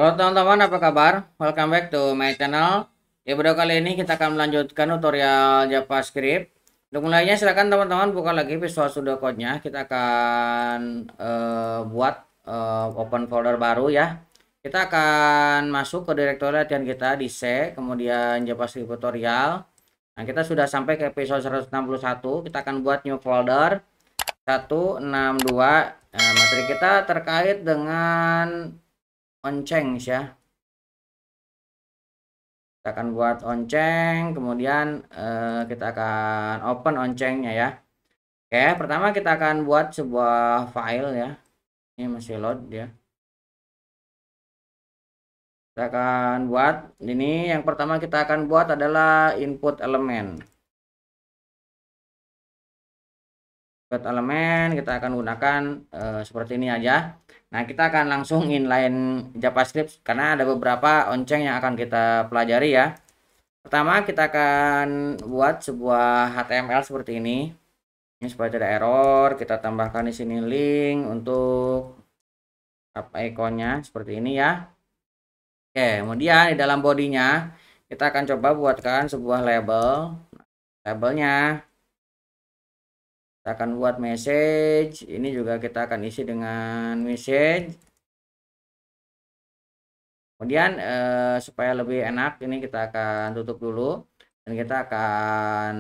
Halo teman-teman, apa kabar? Welcome back to my channel. Di video kali ini kita akan melanjutkan tutorial JavaScript. Untuk mulainya silakan teman-teman buka lagi Visual Studio Code-nya. Kita akan buat open folder baru ya. Kita akan masuk ke direktori latihan kita di C, kemudian JavaScript tutorial. Nah, kita sudah sampai ke episode 161. Kita akan buat new folder 162. Nah, materi kita terkait dengan on-change ya. Kita akan buat on-change, kemudian kita akan open on-change-nya ya. Oke, pertama kita akan buat sebuah file ya. Ini masih load ya. Kita akan buat ini, yang pertama kita akan buat adalah input elemen. Input elemen kita akan gunakan seperti ini aja. Nah, kita akan langsung inline JavaScript karena ada beberapa on-change yang akan kita pelajari ya. Pertama kita akan buat sebuah HTML seperti ini. Ini supaya tidak error, kita tambahkan di sini link untuk ikonnya seperti ini ya. Oke, kemudian di dalam bodinya kita akan coba buatkan sebuah label. Labelnya kita akan buat message. Ini juga kita akan isi dengan message. Kemudian supaya lebih enak, ini kita akan tutup dulu dan kita akan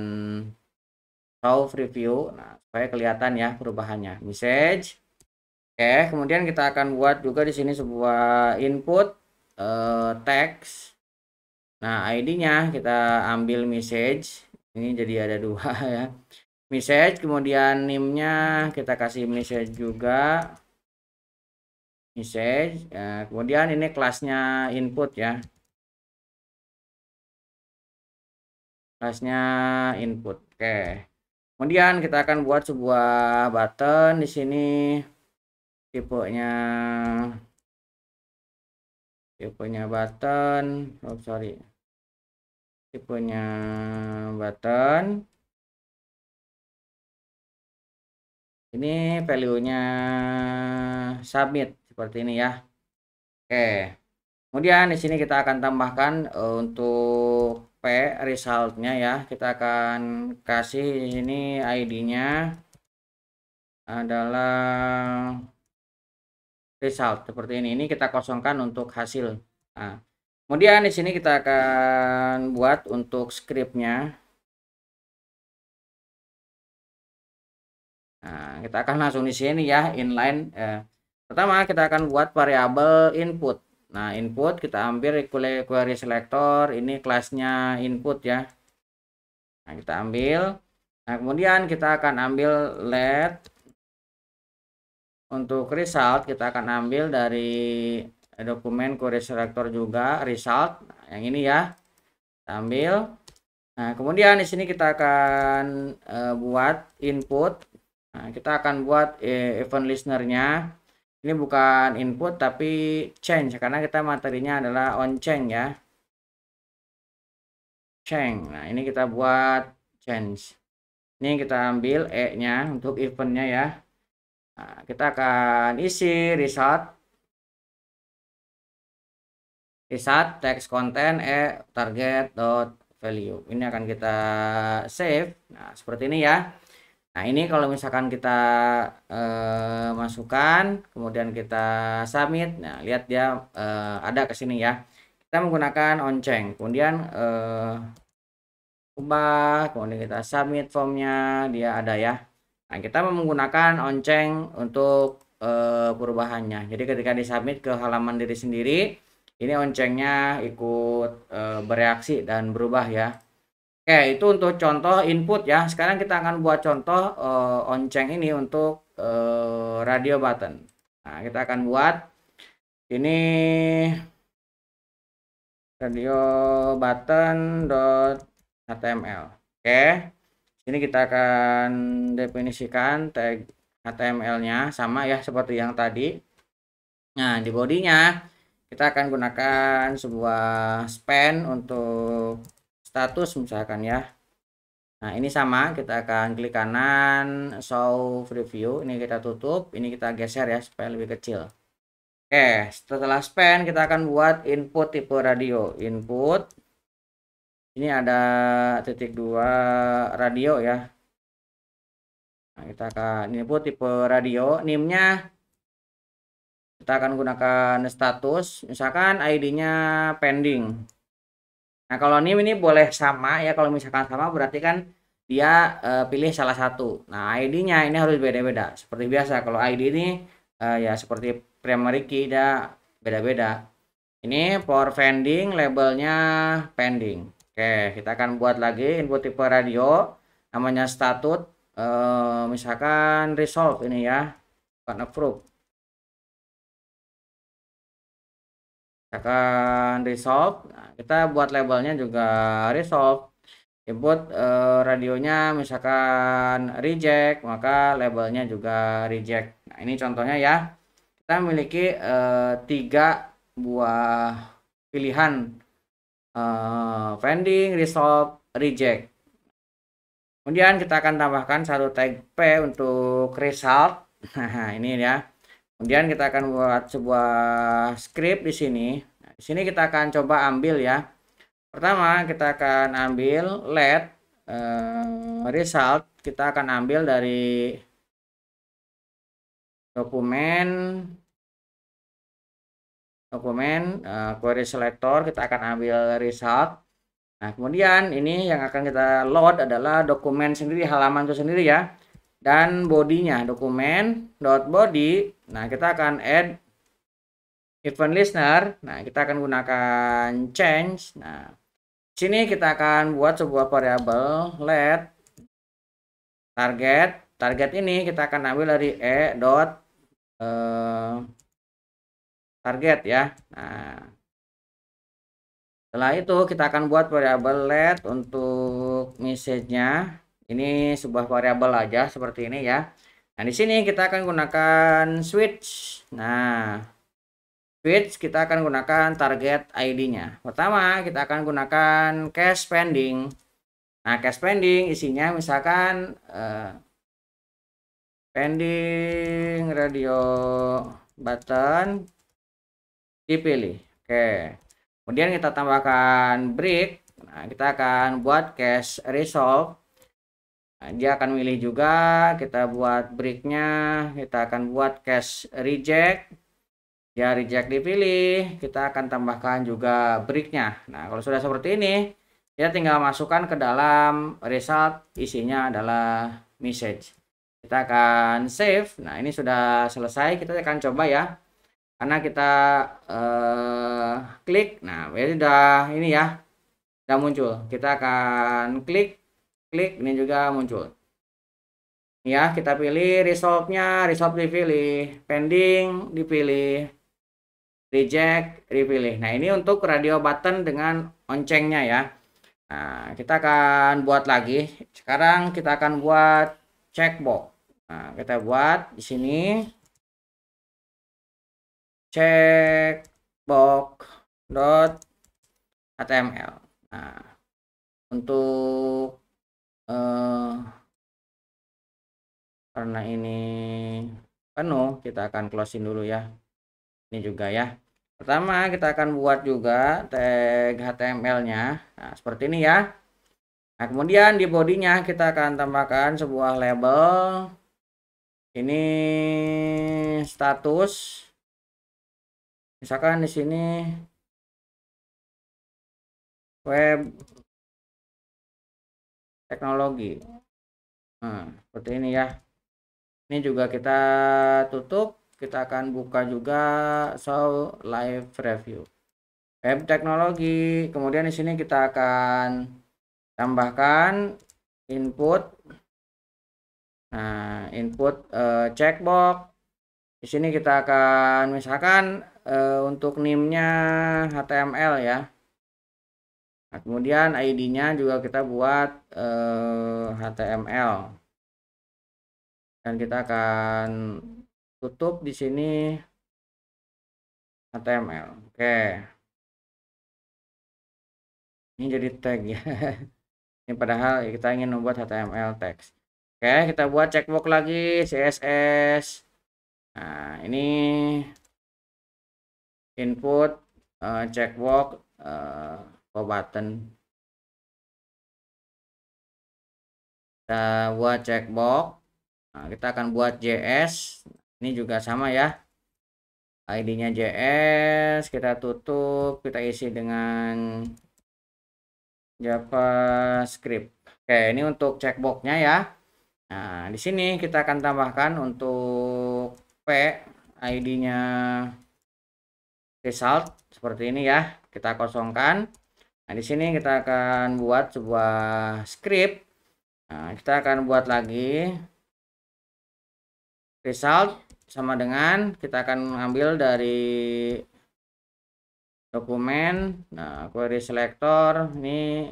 show preview. Nah, supaya kelihatan ya perubahannya. Message. Oke, kemudian kita akan buat juga di sini sebuah input teks. Nah, ID-nya kita ambil message. Ini jadi ada dua ya. Message, kemudian name-nya kita kasih message juga. Message. Kemudian ini kelasnya input ya. Kelasnya input. Oke. Kemudian kita akan buat sebuah button di sini. Tipenya button, tipenya button. Ini value-nya submit seperti ini ya. Oke. Kemudian di sini kita akan tambahkan untuk P result-nya ya. Kita akan kasih di sini ID-nya adalah result seperti ini. Ini kita kosongkan untuk hasil. Nah, kemudian di sini kita akan buat untuk script-nya. Nah, kita akan langsung di sini ya, inline. Pertama kita akan buat variabel input. Nah, input kita ambil query selector, ini kelasnya input ya. Nah, kita ambil. Nah, kemudian kita akan ambil let. Untuk result kita akan ambil dari dokumen query selector juga result. Nah, yang ini ya. Kita ambil. Nah, kemudian di sini kita akan buat input. Nah, kita akan buat event listener-nya. Ini bukan input tapi change karena kita materinya adalah on change ya. Change. Nah, ini kita buat change. Ini kita ambil E-nya untuk event-nya ya. Nah, kita akan isi result text content target dot value. Ini akan kita save. Nah, seperti ini ya. Nah, ini kalau misalkan kita masukkan, kemudian kita submit. Nah, lihat dia ada ke sini ya. Kita menggunakan on-change. Kemudian ubah, kemudian kita submit formnya, dia ada ya. Nah, kita menggunakan on-change untuk perubahannya. Jadi ketika disubmit ke halaman diri sendiri, ini on-change-nya ikut bereaksi dan berubah ya. Oke, itu untuk contoh input ya. Sekarang kita akan buat contoh on-change ini untuk radio button. Nah, kita akan buat ini radio button html. Oke, ini kita akan definisikan tag HTML-nya sama ya seperti yang tadi. Nah, di bodinya kita akan gunakan sebuah span untuk status misalkan ya. Nah, ini sama, kita akan klik kanan show preview, ini kita tutup, ini kita geser ya supaya lebih kecil. Oke, setelah span kita akan buat input tipe radio. Input ini ada titik 2 radio ya. Nah, kita akan input tipe radio, NIM-nya kita akan gunakan status, misalkan ID-nya pending. Nah, kalau NIM ini boleh sama ya, kalau misalkan sama berarti kan dia pilih salah satu. Nah, ID-nya ini harus beda-beda. Seperti biasa, kalau ID ini ya seperti primary key dia beda-beda. Ini for pending, labelnya pending. Oke, kita akan buat lagi input tipe radio, namanya status, misalkan resolve ini ya, bukan approve. Misalkan resolve, nah, kita buat labelnya juga resolve. Input radionya misalkan reject, maka labelnya juga reject. Nah, ini contohnya ya. Kita memiliki 3 buah pilihan, pending, resolve, reject. Kemudian kita akan tambahkan satu tag P untuk result. Nah, ini ya. Kemudian kita akan buat sebuah script di sini. Nah, di sini kita akan coba ambil ya. Pertama kita akan ambil let result, kita akan ambil dari dokumen query selector, kita akan ambil result. Nah, kemudian ini yang akan kita load adalah dokumen sendiri, halaman itu sendiri ya. Dan bodinya dokumen dot body. Nah, kita akan add event listener. Nah, kita akan gunakan change. Nah, sini kita akan buat sebuah variabel let target. Target ini kita akan ambil dari dot target ya. Nah, setelah itu kita akan buat variabel let untuk message-nya. Ini sebuah variabel aja seperti ini ya. Nah, di sini kita akan gunakan switch. Nah, switch kita akan gunakan target ID-nya. Pertama, kita akan gunakan cache pending. Nah, cache pending isinya misalkan pending radio button dipilih. Oke. Kemudian kita tambahkan break. Nah, kita akan buat cache resolve. Nah, dia akan milih juga, kita buat breaknya, kita akan buat cache reject. Ya, reject dipilih, kita akan tambahkan juga breaknya. Nah, kalau sudah seperti ini, ya tinggal masukkan ke dalam result, isinya adalah message. Kita akan save. Nah, ini sudah selesai, kita akan coba ya. Karena kita klik, nah ini udah ini ya, udah muncul. Kita akan klik, ini juga muncul. Ya, kita pilih resolve-nya, resolve dipilih, pending dipilih, reject dipilih. Nah, ini untuk radio button dengan oncengnya ya. Nah, kita akan buat lagi. Sekarang kita akan buat checkbox. Nah, kita buat di sini checkbox.html. Nah, untuk karena ini penuh, kita akan closing dulu ya. Ini juga ya. Pertama kita akan buat juga tag HTML-nya. Nah, seperti ini ya. Nah, kemudian di bodinya kita akan tambahkan sebuah label. Ini status. Misalkan di sini web teknologi. Nah, seperti ini ya. Ini juga kita tutup. Kita akan buka juga show live review web teknologi. Kemudian di sini kita akan tambahkan input. Nah, input checkbox. Di sini kita akan misalkan untuk NIM-nya HTML ya. Nah, kemudian ID-nya juga kita buat HTML. Dan kita akan tutup di sini HTML. Oke. Ini jadi tag ya. Ini padahal kita ingin membuat HTML text. Oke, kita buat checkbox lagi CSS. Nah, ini input checkbox button. Kita buat checkbox. Nah, kita akan buat JS. Ini juga sama ya. ID-nya JS, kita tutup, kita isi dengan JavaScript. Oke, ini untuk checkbox-nya ya. Nah, di sini kita akan tambahkan untuk P, ID-nya result seperti ini ya. Kita kosongkan. Nah, di sini kita akan buat sebuah script. Nah, kita akan buat lagi result sama dengan kita akan ambil dari dokumen. Nah, query selector ini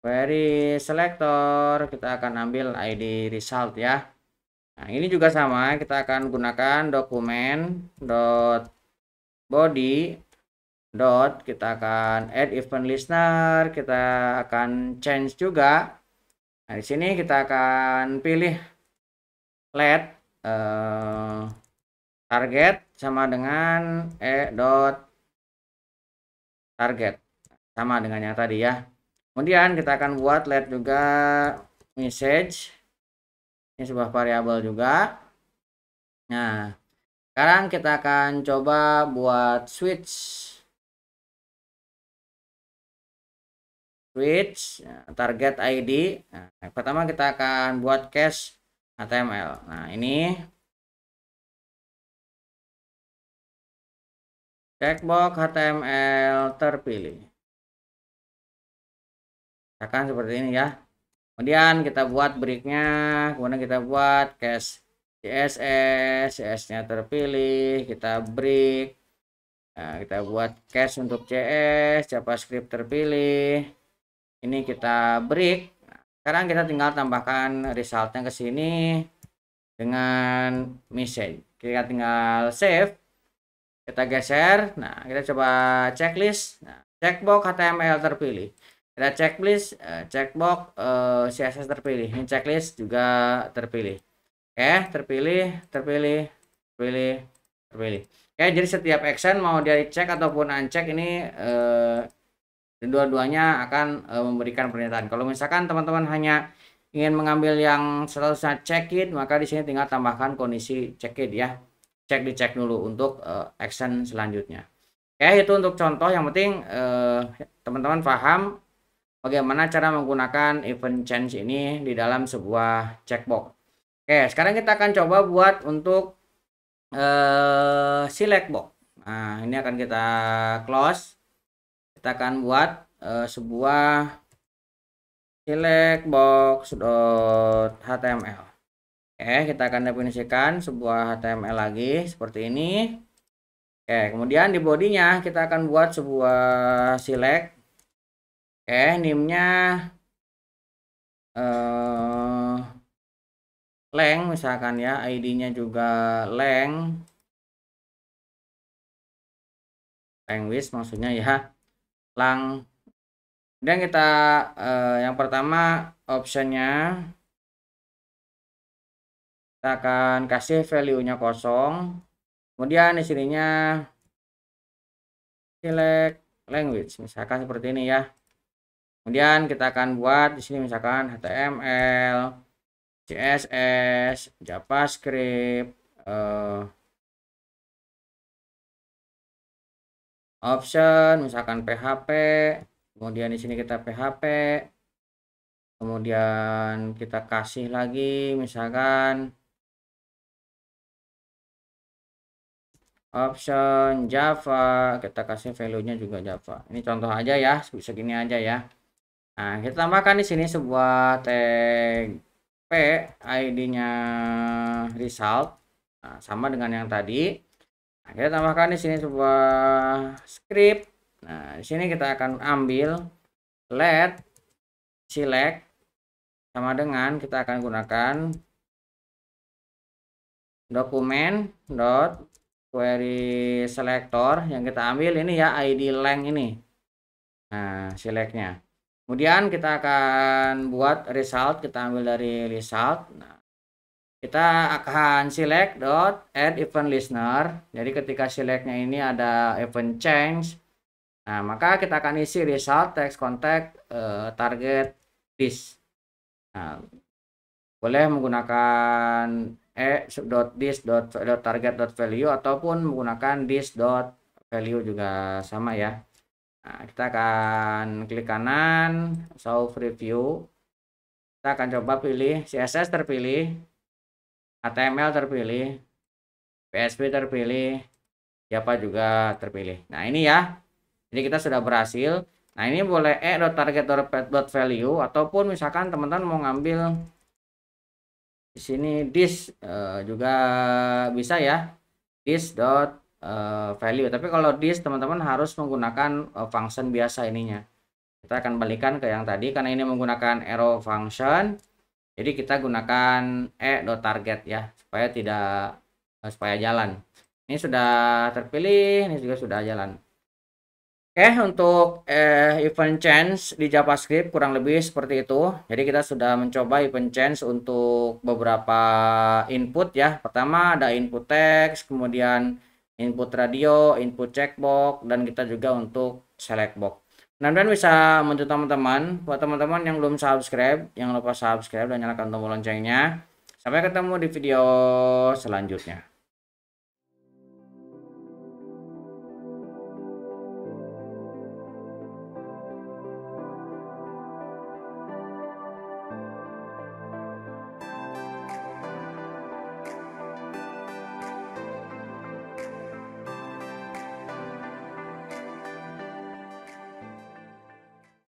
query selector kita akan ambil ID result ya. Nah, ini juga sama, kita akan gunakan dokumen dot body dot, kita akan add event listener, kita akan change juga. Nah, di sini kita akan pilih let target sama dengan dot target, sama dengan yang tadi ya. Kemudian kita akan buat let juga message, ini sebuah variabel juga. Nah, sekarang kita akan coba buat switch target ID. Nah, pertama kita akan buat cache HTML. Nah, ini checkbox HTML terpilih. Akan seperti ini ya. Kemudian kita buat breaknya, kemudian kita buat cache CSS, CS-nya terpilih, kita break. Nah, kita buat cache untuk CS, JavaScript terpilih. Ini kita break. Nah, sekarang kita tinggal tambahkan resultnya ke sini dengan message. Kita tinggal save. Kita geser. Nah, kita coba checklist. Nah, checkbox HTML terpilih. Kita checklist, checkbox CSS terpilih. Ini checklist juga terpilih. Oke, terpilih, terpilih, terpilih, terpilih. Oke, jadi setiap action mau dia dicek ataupun uncheck ini dua-duanya akan memberikan pernyataan. Kalau misalkan teman-teman hanya ingin mengambil yang statusnya check it, maka di sini tinggal tambahkan kondisi check it ya. Dicek dulu untuk action selanjutnya. Oke, itu untuk contoh. Yang penting teman-teman paham bagaimana cara menggunakan event change ini di dalam sebuah checkbox. Oke, sekarang kita akan coba buat untuk select box. Nah, ini akan kita close. Kita akan buat sebuah select box.html. Oke, kita akan definisikan sebuah HTML lagi seperti ini. Oke, kemudian di bodinya kita akan buat sebuah select. Oke, name-nya length misalkan ya, ID-nya juga language maksudnya ya, lang. Dan kita yang pertama optionnya kita akan kasih value-nya kosong. Kemudian di sininya select language misalkan seperti ini ya. Kemudian kita akan buat di sini misalkan HTML, CSS, JavaScript, option misalkan PHP. Kemudian di sini kita PHP. Kemudian kita kasih lagi misalkan option Java, kita kasih value-nya juga Java. Ini contoh aja ya, segini aja ya. Nah, kita tambahkan di sini sebuah tag P, ID-nya result. Nah, sama dengan yang tadi. Nah, kita tambahkan di sini sebuah script. Nah, di sini kita akan ambil let select sama dengan kita akan gunakan dokumen dot query selector yang kita ambil ini ya, ID length ini. Nah, selectnya. Kemudian kita akan buat result, kita ambil dari result. Nah, kita akan select dot add event listener. Jadi ketika selectnya ini ada event change, nah maka kita akan isi result text contact target this. Nah, boleh menggunakan target.value ataupun menggunakan this.value juga sama ya. Nah, kita akan klik kanan, show preview. Kita akan coba pilih CSS terpilih, HTML terpilih, PHP terpilih, Java juga terpilih. Nah, ini ya. Jadi kita sudah berhasil. Nah, ini boleh e.target.value ataupun misalkan teman-teman mau ngambil di sini this juga bisa ya, this.value. Tapi kalau this teman-teman harus menggunakan function biasa ininya. Kita akan balikan ke yang tadi karena ini menggunakan arrow function. Jadi kita gunakan e.target ya supaya jalan. Ini sudah terpilih, ini juga sudah jalan. Oke, untuk event change di JavaScript kurang lebih seperti itu. Jadi kita sudah mencoba event change untuk beberapa input ya. Pertama ada input text, kemudian input radio, input checkbox, dan kita juga untuk select box. Mudah-mudahan bisa membantu teman-teman. Buat teman-teman yang belum subscribe, jangan lupa subscribe dan nyalakan tombol loncengnya. Sampai ketemu di video selanjutnya.